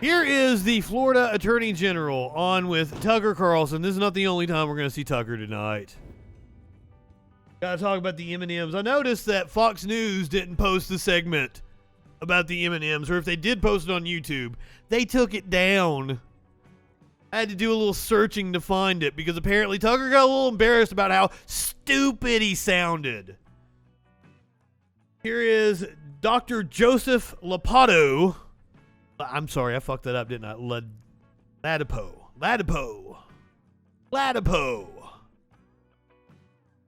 Here is the Florida Attorney General on with Tucker Carlson. This is not the only time we're going to see Tucker tonight. Gotta talk about the M&Ms. I noticed that Fox News didn't post the segment about the M&Ms, or if they did post it on YouTube, they took it down. I had to do a little searching to find it because apparently Tucker got a little embarrassed about how stupid he sounded. Here is Dr. Joseph Ladapo. I'm sorry, I fucked that up, didn't I? Ladapo.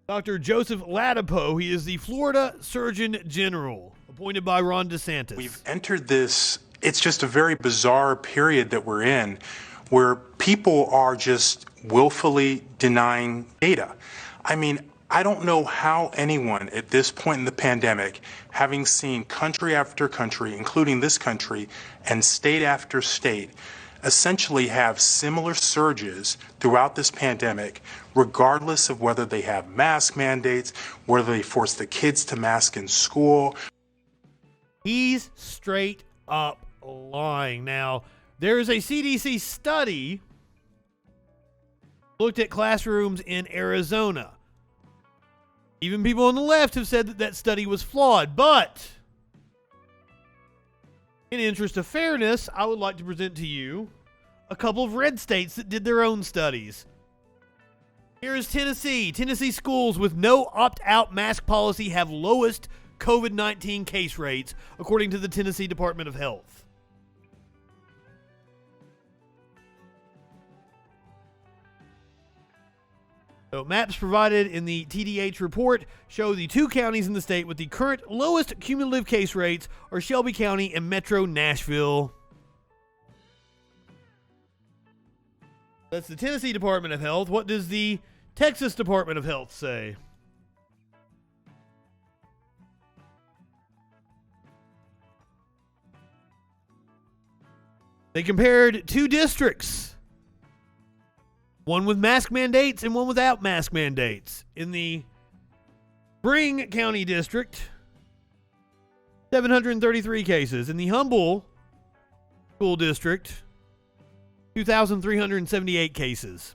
Dr. Joseph Ladapo, he is the Florida Surgeon General, appointed by Ron DeSantis. We've entered this, it's just a very bizarre period that we're in, where people are just willfully denying data. I mean, I don't know how anyone at this point in the pandemic, having seen country after country, including this country, and state after state, essentially have similar surges throughout this pandemic, regardless of whether they have mask mandates, whether they force the kids to mask in school. He's straight up lying. Now, there is a CDC study looked at classrooms in Arizona. Even people on the left have said that that study was flawed, but in the interest of fairness, I would like to present to you a couple of red states that did their own studies. Here is Tennessee. Tennessee schools with no opt-out mask policy have lowest COVID-19 case rates, according to the Tennessee Department of Health. So maps provided in the TDH report show the two counties in the state with the current lowest cumulative case rates are Shelby County and Metro Nashville. That's the Tennessee Department of Health. What does the Texas Department of Health say? They compared two districts. One with mask mandates and one without mask mandates. In the Spring County District, 733 cases. In the Humble School District, 2,378 cases.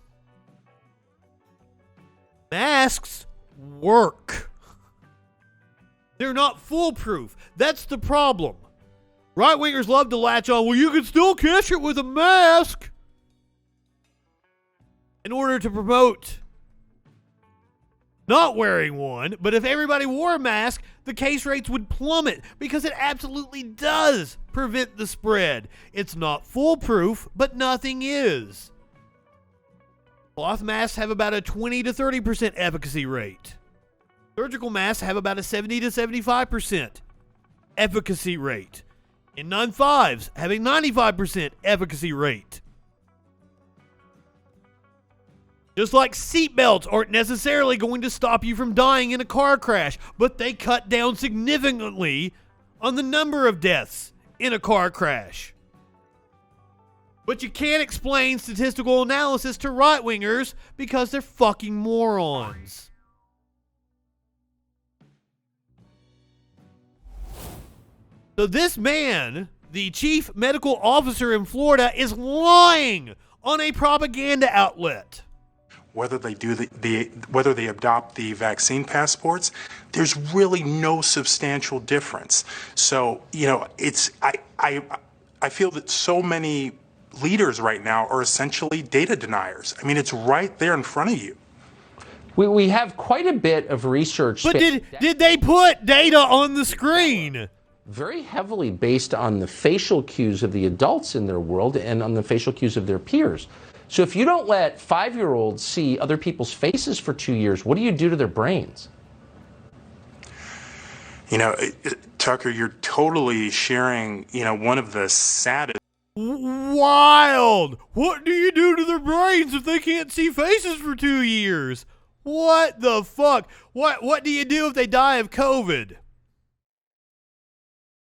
Masks work. They're not foolproof. That's the problem. Right-wingers love to latch on, well, you can still catch it with a mask, in order to promote not wearing one. But if everybody wore a mask, the case rates would plummet because it absolutely does prevent the spread. It's not foolproof, but nothing is. Cloth masks have about a 20 to 30% efficacy rate. Surgical masks have about a 70 to 75% efficacy rate. N95s have a 95% efficacy rate. Just like seatbelts aren't necessarily going to stop you from dying in a car crash, but they cut down significantly on the number of deaths in a car crash. But you can't explain statistical analysis to right-wingers because they're fucking morons. So this man, the chief medical officer in Florida, is lying on a propaganda outlet. Whether they do whether they adopt the vaccine passports, there's really no substantial difference. So, you know, I feel that so many leaders right now are essentially data deniers. I mean, it's right there in front of you. We have quite a bit of research. But did they put data on the screen? Very heavily based on the facial cues of the adults in their world and on the facial cues of their peers. So if you don't let 5-year-olds see other people's faces for 2 years, what do you do to their brains? You know, Tucker, you're totally sharing, you know, one of the saddest. Wild! What do you do to their brains if they can't see faces for 2 years? What the fuck? What do you do if they die of COVID?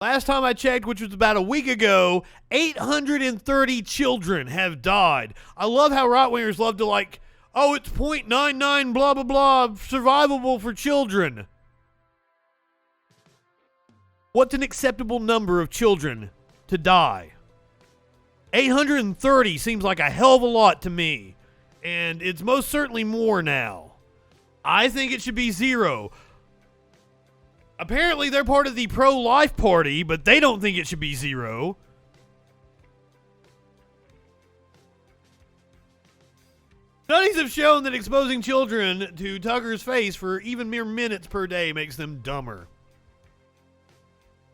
Last time I checked, which was about a week ago, 830 children have died. I love how right-wingers love to like, oh, it's 0.99 blah, blah, blah, survivable for children. What's an acceptable number of children to die? 830 seems like a hell of a lot to me, and it's most certainly more now. I think it should be 0. Apparently, they're part of the pro-life party, but they don't think it should be 0. Studies have shown that exposing children to Tucker's face for even mere minutes per day makes them dumber.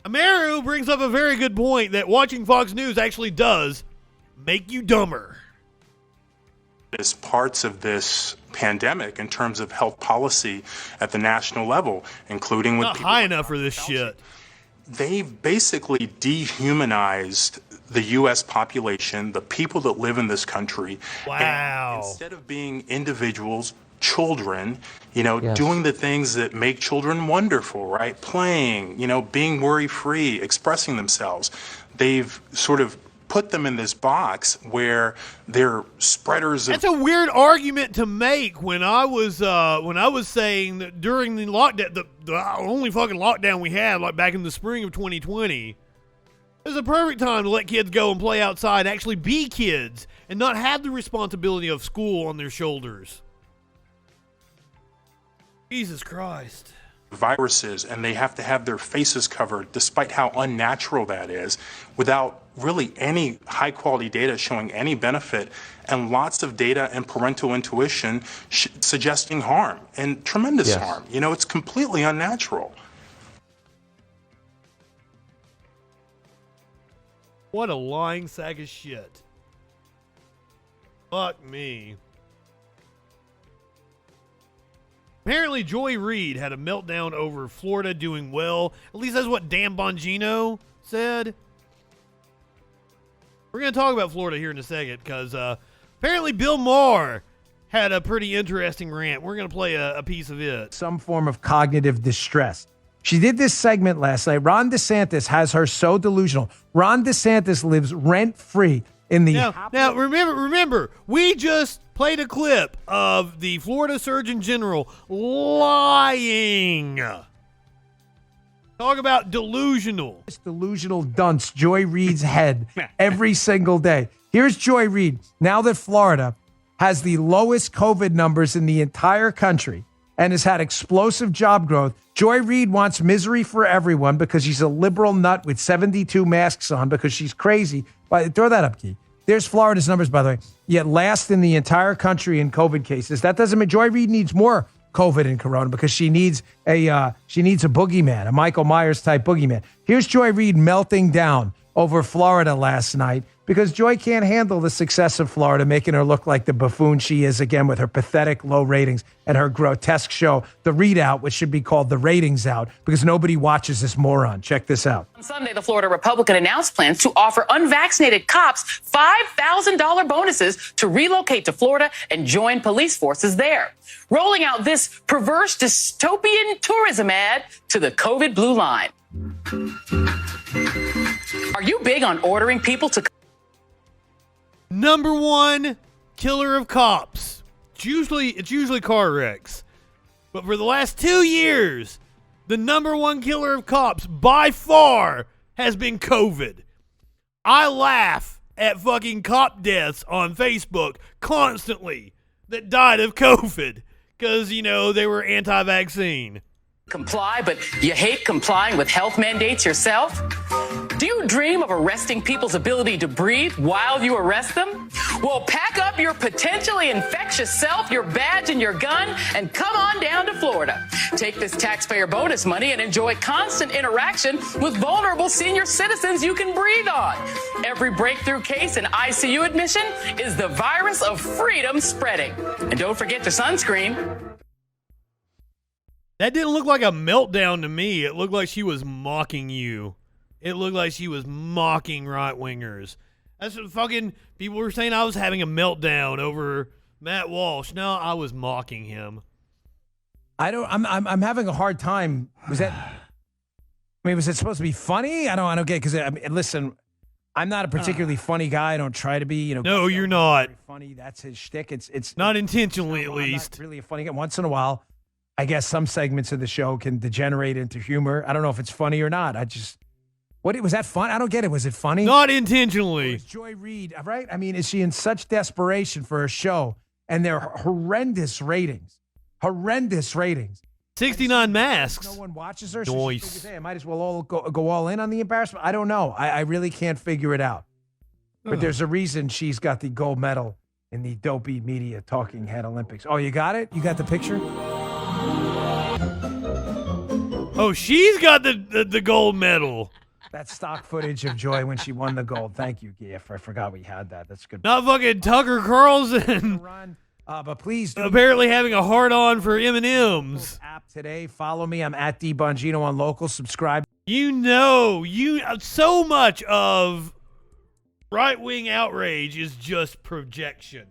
Amaru brings up a very good point that watching Fox News actually does make you dumber. As parts of this pandemic in terms of health policy at the national level, including with not people high enough for this shit. They've basically dehumanized the U.S. population, the people that live in this country. Wow. And instead of being individuals, children, Yes. doing the things that make children wonderful, right? Playing, being worry-free, expressing themselves. They've sort of put them in this box where they're spreaders of... That's a weird argument to make when I was saying that during the lockdown, the only fucking lockdown we had, like back in the spring of 2020, it was a perfect time to let kids go and play outside, actually be kids, and not have the responsibility of school on their shoulders. Jesus Christ. Viruses, and they have to have their faces covered, despite how unnatural that is, without really any high quality data showing any benefit, and lots of data and parental intuition suggesting harm, and tremendous Yes. harm. It's completely unnatural. What a lying sack of shit. Fuck me. Apparently, Joy Reid had a meltdown over Florida doing well. At least that's what Dan Bongino said. We're going to talk about Florida here in a second because apparently Bill Maher had a pretty interesting rant. We're going to play a piece of it. Some form of cognitive distress. She did this segment last night. Ron DeSantis has her so delusional. Ron DeSantis lives rent-free in the... Now remember, we just played a clip of the Florida Surgeon General lying. Talk about delusional. This delusional dunce, Joy Reid's head every single day. Here's Joy Reid. Now that Florida has the lowest COVID numbers in the entire country and has had explosive job growth, Joy Reid wants misery for everyone because she's a liberal nut with 72 masks on because she's crazy. Throw that up, Key. There's Florida's numbers, by the way. Yet last in the entire country in COVID cases. That doesn't mean Joy Reid needs more COVID and Corona because she needs a boogeyman, a Michael Myers type boogeyman. Here's Joy Reid melting down over Florida last night because Joy can't handle the success of Florida, making her look like the buffoon she is again with her pathetic low ratings and her grotesque show, The Readout, which should be called The Ratings Out because nobody watches this moron. Check this out. On Sunday, the Florida Republican announced plans to offer unvaccinated cops $5,000 bonuses to relocate to Florida and join police forces there, rolling out this perverse dystopian tourism ad to the COVID blue line. Are you big on ordering people to... Number one killer of cops. It's usually car wrecks. But for the last 2 years, the number one killer of cops by far has been COVID. I laugh at fucking cop deaths on Facebook constantly that died of COVID because, they were anti-vaccine. comply, but you hate complying with health mandates yourself? Do you dream of arresting people's ability to breathe while you arrest them? Well, pack up your potentially infectious self, your badge, and your gun, and come on down to Florida. Take this taxpayer bonus money and enjoy constant interaction with vulnerable senior citizens you can breathe on. Every breakthrough case and ICU admission is the virus of freedom spreading. And don't forget the sunscreen. That didn't look like a meltdown to me. It looked like she was mocking you. It looked like she was mocking right-wingers. That's what fucking people were saying. I was having a meltdown over Matt Walsh. No, I was mocking him. I'm having a hard time. Was it supposed to be funny? I don't get it because listen, I'm not a particularly funny guy. I don't try to be. No, you're not funny. That's his shtick. It's not intentionally, at least. I'm not really a funny guy. Once in a while, I guess some segments of the show can degenerate into humor. I don't know if it's funny or not. What was that fun? I don't get it. Was it funny? Not intentionally. Is Joy Reid, right? I mean, is she in such desperation for a show? And they're horrendous ratings. Horrendous ratings. 69 masks. No one watches her. So she Nice. figures, hey, I might as well all go all in on the embarrassment. I don't know. I really can't figure it out. But there's a reason she's got the gold medal in the Dopey Media Talking Head Olympics. Oh, you got it? You got the picture? Oh, she's got the gold medal. That's stock footage of Joy when she won the gold. Thank you, Giff. I forgot we had that. That's good. Not fucking Tucker Carlson. Run. But please do. Apparently having a hard on for M&Ms. App today. Follow me. I'm at DBongino on local. Subscribe. So much of right-wing outrage is just projection.